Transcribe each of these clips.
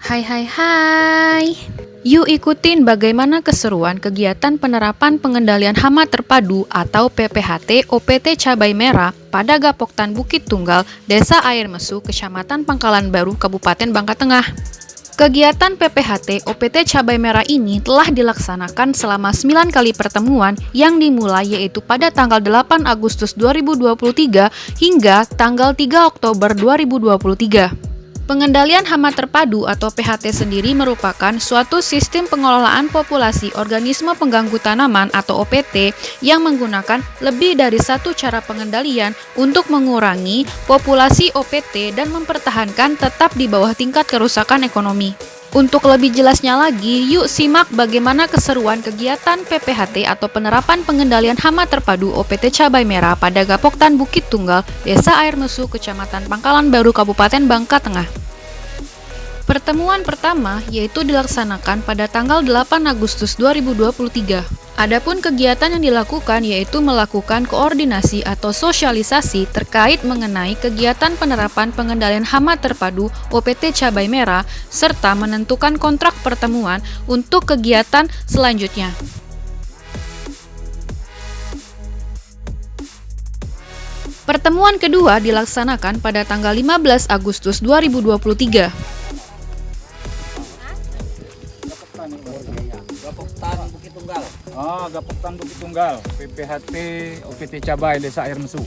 Hai hai hai. Yuk ikutin bagaimana keseruan kegiatan penerapan pengendalian hama terpadu atau PPHT OPT Cabai Merah pada Gapoktan Bukit Tunggal, Desa Air Mesu, Kecamatan Pangkalan Baru, Kabupaten Bangka Tengah. Kegiatan PPHT OPT Cabai Merah ini telah dilaksanakan selama 9 kali pertemuan yang dimulai yaitu pada tanggal 8 Agustus 2023 hingga tanggal 3 Oktober 2023. Pengendalian hama terpadu atau PHT sendiri merupakan suatu sistem pengelolaan populasi organisme pengganggu tanaman atau OPT yang menggunakan lebih dari satu cara pengendalian untuk mengurangi populasi OPT dan mempertahankan tetap di bawah tingkat kerusakan ekonomi. Untuk lebih jelasnya lagi, yuk simak bagaimana keseruan kegiatan PPHT atau penerapan pengendalian hama terpadu OPT Cabai Merah pada Gapoktan Bukit Tunggal, Desa Air Mesu, Kecamatan Pangkalan Baru, Kabupaten Bangka Tengah. Pertemuan pertama yaitu dilaksanakan pada tanggal 8 Agustus 2023. Adapun kegiatan yang dilakukan yaitu melakukan koordinasi atau sosialisasi terkait mengenai kegiatan penerapan pengendalian hama terpadu OPT Cabai Merah serta menentukan kontrak pertemuan untuk kegiatan selanjutnya. Pertemuan kedua dilaksanakan pada tanggal 15 Agustus 2023. Gapoktan Bukit Tunggal. Gapoktan Bukit Tunggal, PPHT OPT Cabai Desa Air Mesu.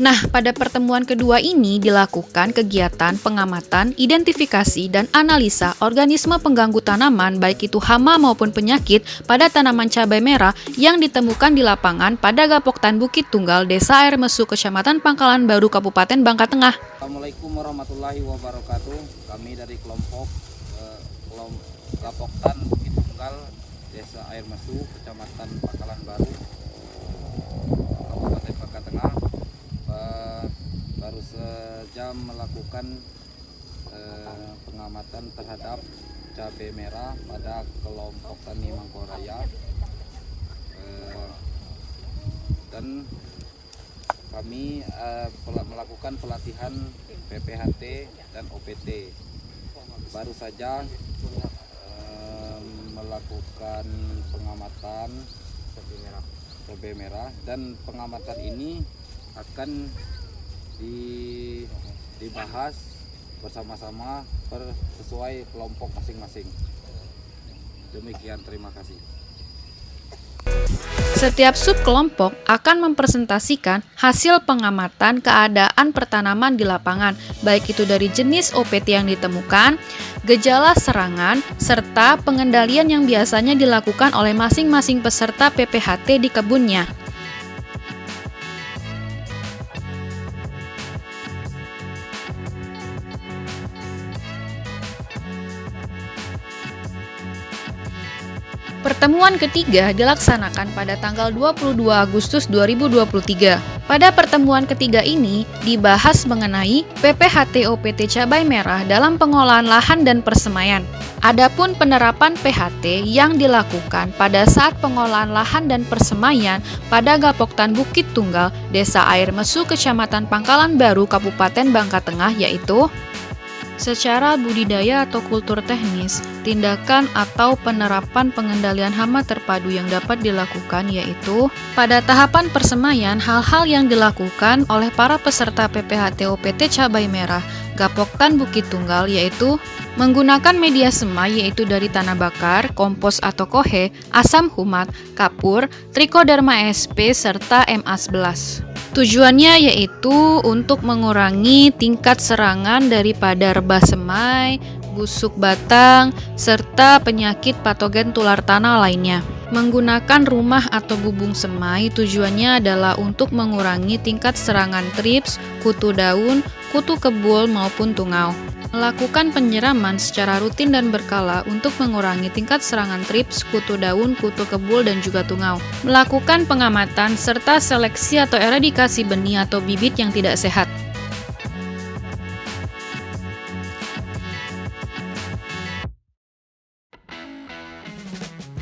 Nah, pada pertemuan kedua ini dilakukan kegiatan pengamatan, identifikasi, dan analisa organisme pengganggu tanaman baik itu hama maupun penyakit pada tanaman cabai merah yang ditemukan di lapangan pada Gapoktan Bukit Tunggal, Desa Air Mesu, Kecamatan Pangkalan Baru, Kabupaten Bangka Tengah. Assalamualaikum warahmatullahi wabarakatuh. Kami dari kelompok Gapoktan Bukit Tunggal, Desa Air Mesu, Kecamatan Pangkalan Baru, Kabupaten Bangka Tengah. Baru saja melakukan pengamatan terhadap cabai merah pada kelompok tani Mangkoraya, dan kami melakukan pelatihan PPHT dan OPT. Baru saja melakukan pengamatan cabai merah dan pengamatan ini akan dibahas bersama-sama sesuai kelompok masing-masing. Demikian, terima kasih. Setiap subkelompok akan mempresentasikan hasil pengamatan keadaan pertanaman di lapangan, baik itu dari jenis OPT yang ditemukan, gejala serangan, serta pengendalian yang biasanya dilakukan oleh masing-masing peserta PPHT di kebunnya. Pertemuan ketiga dilaksanakan pada tanggal 22 Agustus 2023. Pada pertemuan ketiga ini dibahas mengenai PPHT OPT Cabai Merah dalam pengolahan lahan dan persemaian. Adapun penerapan PHT yang dilakukan pada saat pengolahan lahan dan persemaian pada Gapoktan Bukit Tunggal, Desa Air Mesu, Kecamatan Pangkalan Baru, Kabupaten Bangka Tengah yaitu secara budidaya atau kultur teknis, tindakan atau penerapan pengendalian hama terpadu yang dapat dilakukan yaitu pada tahapan persemaian hal-hal yang dilakukan oleh para peserta PPHT OPT Cabai Merah Gapoktan Bukit Tunggal yaitu menggunakan media semai yaitu dari tanah bakar, kompos atau kohe, asam humat, kapur, Trichoderma sp, serta MA11. Tujuannya yaitu untuk mengurangi tingkat serangan daripada rebah semai, busuk batang, serta penyakit patogen tular tanah lainnya. Menggunakan rumah atau bubung semai tujuannya adalah untuk mengurangi tingkat serangan trips, kutu daun, kutu kebul maupun tungau. Melakukan penyiraman secara rutin dan berkala untuk mengurangi tingkat serangan trips, kutu daun, kutu kebul, dan juga tungau. Melakukan pengamatan serta seleksi atau eradikasi benih atau bibit yang tidak sehat.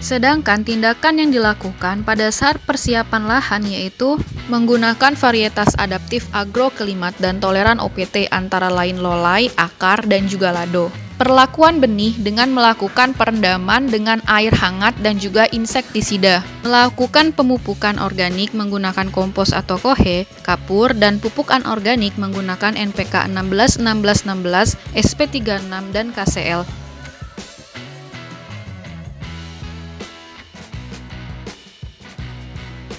Sedangkan tindakan yang dilakukan pada saat persiapan lahan yaitu menggunakan varietas adaptif agroklimat dan toleran OPT antara lain lolai, akar, dan juga lado. Perlakuan benih dengan melakukan perendaman dengan air hangat dan juga insektisida. Melakukan pemupukan organik menggunakan kompos atau kohe, kapur, dan pupuk anorganik menggunakan NPK 16, 16, 16, SP36, dan KCL.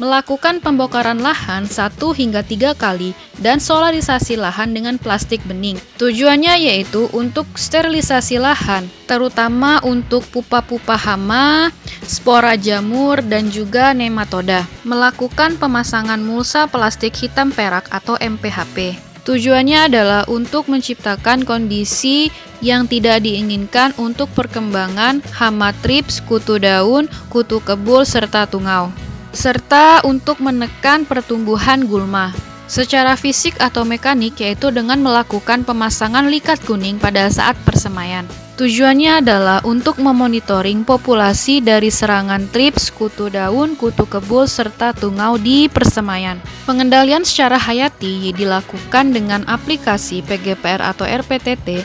Melakukan pembongkaran lahan 1 hingga 3 kali dan solarisasi lahan dengan plastik bening. Tujuannya yaitu untuk sterilisasi lahan, terutama untuk pupa-pupa hama, spora jamur, dan juga nematoda. Melakukan pemasangan mulsa plastik hitam perak atau MPHP. Tujuannya adalah untuk menciptakan kondisi yang tidak diinginkan untuk perkembangan hama trips, kutu daun, kutu kebul, serta tungau, serta untuk menekan pertumbuhan gulma secara fisik atau mekanik, yaitu dengan melakukan pemasangan likat kuning pada saat persemaian. Tujuannya adalah untuk memonitoring populasi dari serangan trips, kutu daun, kutu kebul, serta tungau di persemaian. Pengendalian secara hayati dilakukan dengan aplikasi PGPR atau RPTT,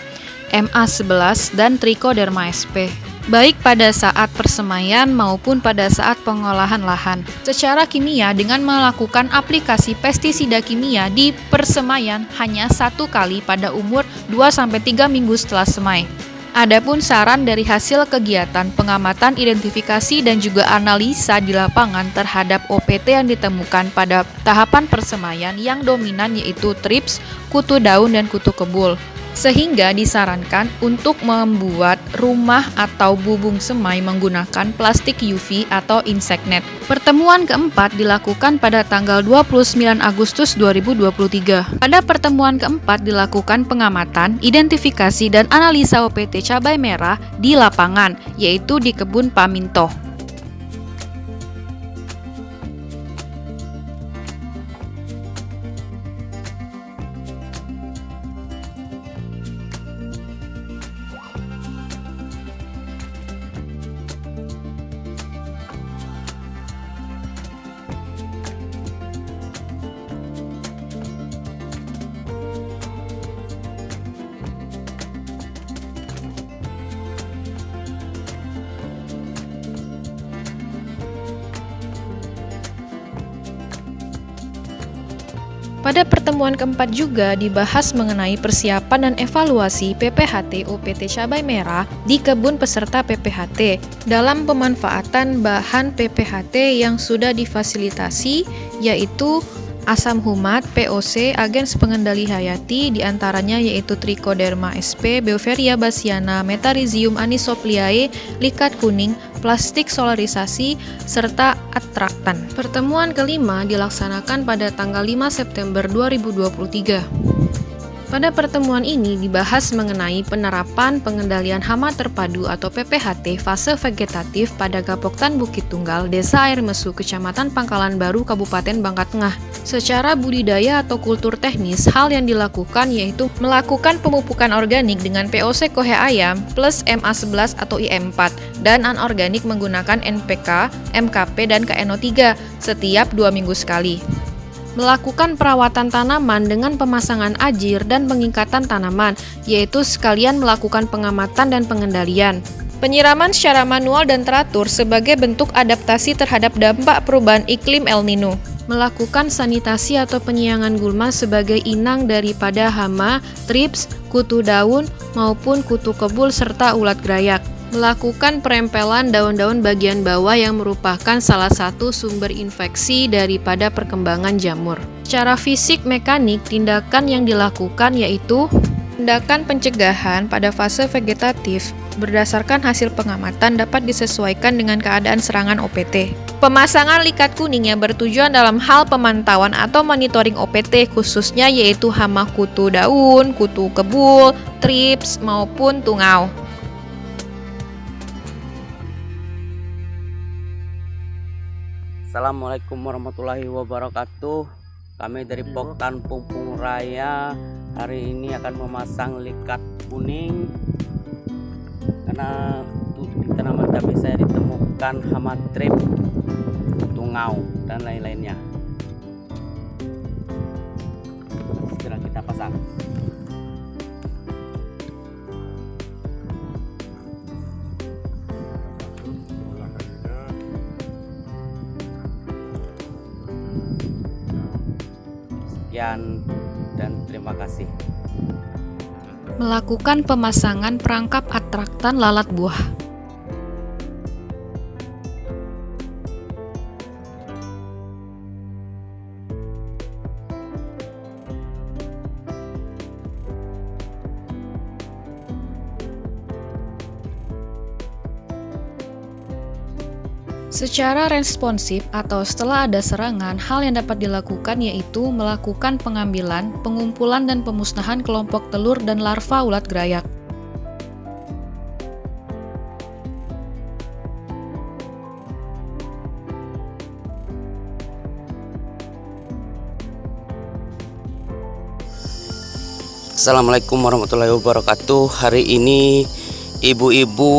MA11, dan Trichoderma sp, baik pada saat persemaian maupun pada saat pengolahan lahan. Secara kimia, dengan melakukan aplikasi pestisida kimia di persemaian hanya 1 kali pada umur 2-3 minggu setelah semai. Adapun saran dari hasil kegiatan pengamatan, identifikasi, dan juga analisa di lapangan terhadap OPT yang ditemukan pada tahapan persemaian yang dominan yaitu trips, kutu daun, dan kutu kebul. Sehingga disarankan untuk membuat rumah atau bubung semai menggunakan plastik UV atau insect net. Pertemuan keempat dilakukan pada tanggal 29 Agustus 2023. Pada pertemuan keempat dilakukan pengamatan, identifikasi, dan analisa OPT cabai merah di lapangan, yaitu di kebun Paminto. Pada pertemuan keempat juga dibahas mengenai persiapan dan evaluasi PPHT OPT cabai merah di kebun peserta PPHT dalam pemanfaatan bahan PPHT yang sudah difasilitasi, yaitu asam humat, POC, agens pengendali hayati, diantaranya yaitu Trichoderma sp, Beauveria bassiana, Metarhizium anisopliae, likat kuning, plastik solarisasi, serta atraktan. Pertemuan kelima dilaksanakan pada tanggal 5 September 2023. Pada pertemuan ini dibahas mengenai penerapan pengendalian hama terpadu atau PPHT fase vegetatif pada Gapoktan Bukit Tunggal, Desa Air Mesu, Kecamatan Pangkalan Baru, Kabupaten Bangka Tengah. Secara budidaya atau kultur teknis, hal yang dilakukan yaitu melakukan pemupukan organik dengan POC kohe ayam plus MA11 atau IM4 dan anorganik menggunakan NPK, MKP, dan KNO3 setiap 2 minggu sekali. Melakukan perawatan tanaman dengan pemasangan ajir dan pengikatan tanaman, yaitu sekalian melakukan pengamatan dan pengendalian. Penyiraman secara manual dan teratur sebagai bentuk adaptasi terhadap dampak perubahan iklim El Nino. Melakukan sanitasi atau penyiangan gulma sebagai inang daripada hama, trips, kutu daun, maupun kutu kebul serta ulat gerayak. Melakukan perempelan daun-daun bagian bawah yang merupakan salah satu sumber infeksi daripada perkembangan jamur. Secara fisik mekanik, tindakan yang dilakukan yaitu tindakan pencegahan pada fase vegetatif berdasarkan hasil pengamatan dapat disesuaikan dengan keadaan serangan OPT. Pemasangan likat kuning yang bertujuan dalam hal pemantauan atau monitoring OPT khususnya yaitu hama kutu daun, kutu kebul, trips, maupun tungau. Assalamualaikum warahmatullahi wabarakatuh. Kami dari Poktan Pumpung Raya hari ini akan memasang likat kuning karena di tanaman cabai saya ditemukan hama trip, tungau, dan lain-lainnya. Segera kita pasang. Sekian dan terima kasih. Melakukan pemasangan perangkap atraktan lalat buah. Secara responsif atau setelah ada serangan, hal yang dapat dilakukan yaitu melakukan pengambilan, pengumpulan dan pemusnahan kelompok telur dan larva ulat gerayak. Assalamualaikum warahmatullahi wabarakatuh. Hari ini ibu-ibu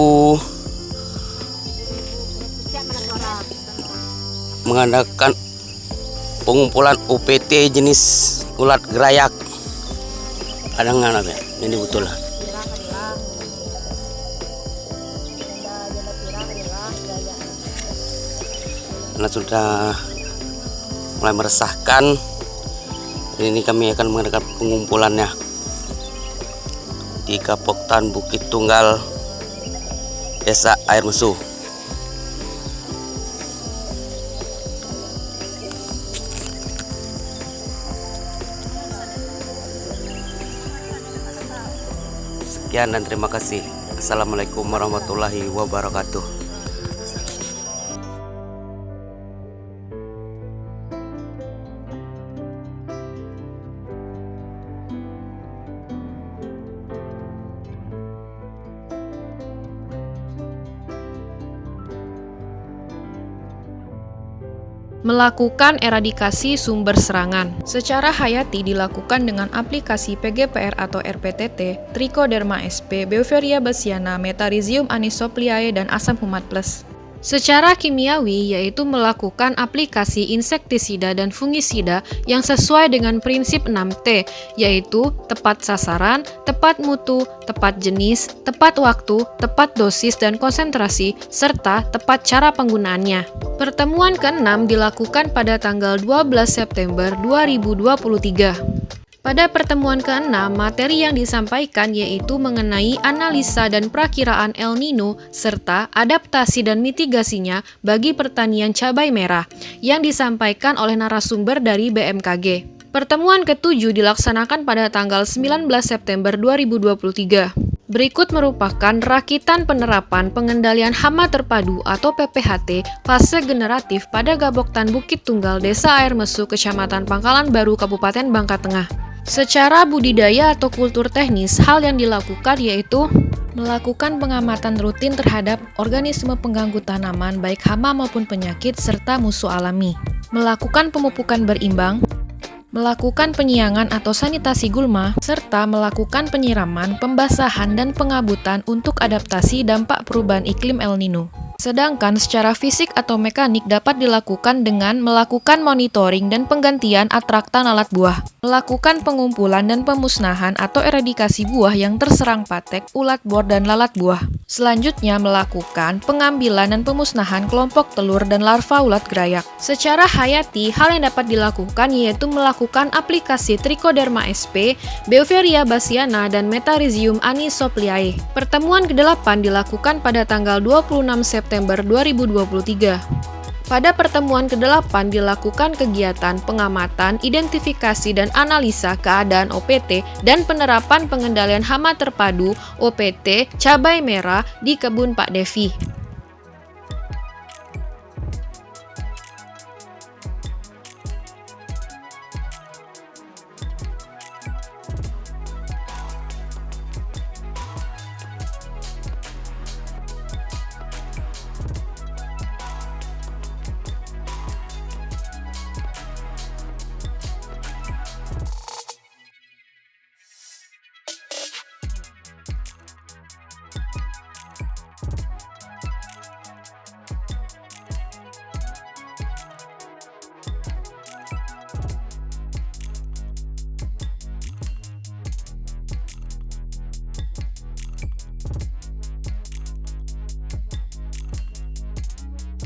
mengadakan pengumpulan UPT jenis ulat gerayak. Kadang nggak ya, ini betul lah. Karena sudah mulai meresahkan, ini kami akan mengadakan pengumpulannya di Kapoktan Bukit Tunggal, Desa Air Mesu. Sekian dan terima kasih. Assalamualaikum warahmatullahi wabarakatuh. Melakukan eradikasi sumber serangan. Secara hayati dilakukan dengan aplikasi PGPR atau RPTT, Trichoderma sp, Beauveria bassiana, Metarhizium anisopliae, dan asam humat plus. Secara kimiawi yaitu melakukan aplikasi insektisida dan fungisida yang sesuai dengan prinsip 6T, yaitu tepat sasaran, tepat mutu, tepat jenis, tepat waktu, tepat dosis dan konsentrasi, serta tepat cara penggunaannya. Pertemuan ke-6 dilakukan pada tanggal 12 September 2023. Pada pertemuan ke-6, materi yang disampaikan yaitu mengenai analisa dan prakiraan El Nino serta adaptasi dan mitigasinya bagi pertanian cabai merah yang disampaikan oleh narasumber dari BMKG. Pertemuan ke-7 dilaksanakan pada tanggal 19 September 2023. Berikut merupakan rakitan penerapan pengendalian hama terpadu atau PPHT fase generatif pada Gaboktan Bukit Tunggal, Desa Air Mesu, Kecamatan Pangkalan Baru, Kabupaten Bangka Tengah. Secara budidaya atau kultur teknis, hal yang dilakukan yaitu melakukan pengamatan rutin terhadap organisme pengganggu tanaman baik hama maupun penyakit serta musuh alami, melakukan pemupukan berimbang, melakukan penyiangan atau sanitasi gulma, serta melakukan penyiraman, pembasahan, dan pengabutan untuk adaptasi dampak perubahan iklim El Nino. Sedangkan secara fisik atau mekanik dapat dilakukan dengan melakukan monitoring dan penggantian atraktan alat buah, melakukan pengumpulan dan pemusnahan atau eradikasi buah yang terserang patek, ulat bor, dan lalat buah. Selanjutnya melakukan pengambilan dan pemusnahan kelompok telur dan larva ulat gerayak. Secara hayati, hal yang dapat dilakukan yaitu melakukan aplikasi Trichoderma sp, Beauveria bassiana, dan Metarhizium anisopliae. Pertemuan ke-8 dilakukan pada tanggal 26 September 2023. Pada pertemuan ke-8 dilakukan kegiatan pengamatan, identifikasi, dan analisa keadaan OPT dan penerapan pengendalian hama terpadu OPT cabai merah di kebun Pak Devi.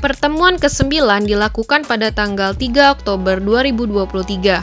Pertemuan ke-9 dilakukan pada tanggal 3 Oktober 2023.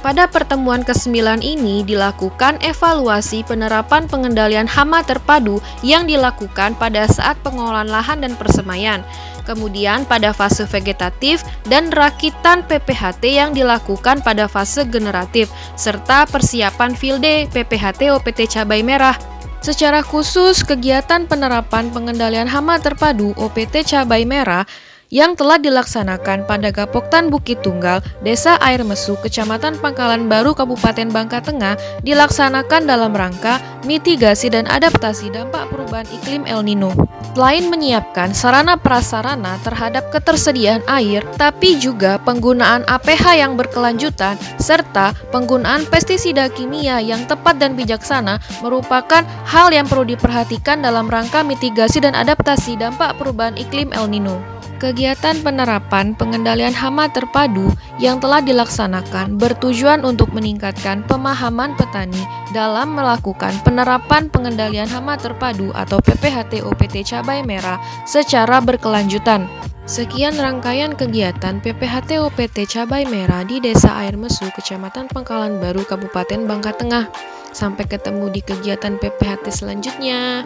Pada pertemuan ke-9 ini dilakukan evaluasi penerapan pengendalian hama terpadu yang dilakukan pada saat pengolahan lahan dan persemaian. Kemudian pada fase vegetatif dan rakitan PPHT yang dilakukan pada fase generatif, serta persiapan field day PPHT OPT Cabai Merah. Secara khusus, kegiatan penerapan pengendalian hama terpadu OPT Cabai Merah yang telah dilaksanakan pada Gapoktan Bukit Tunggal, Desa Air Mesu, Kecamatan Pangkalan Baru, Kabupaten Bangka Tengah, dilaksanakan dalam rangka mitigasi dan adaptasi dampak perubahan iklim El Nino. Selain menyiapkan sarana prasarana terhadap ketersediaan air, tapi juga penggunaan APH yang berkelanjutan, serta penggunaan pestisida kimia yang tepat dan bijaksana merupakan hal yang perlu diperhatikan dalam rangka mitigasi dan adaptasi dampak perubahan iklim El Nino. Kegiatan penerapan pengendalian hama terpadu yang telah dilaksanakan bertujuan untuk meningkatkan pemahaman petani dalam melakukan penerapan pengendalian hama terpadu atau PPHT OPT Cabai Merah secara berkelanjutan. Sekian rangkaian kegiatan PPHT OPT Cabai Merah di Desa Air Mesu, Kecamatan Pangkalan Baru, Kabupaten Bangka Tengah. Sampai ketemu di kegiatan PPHT selanjutnya.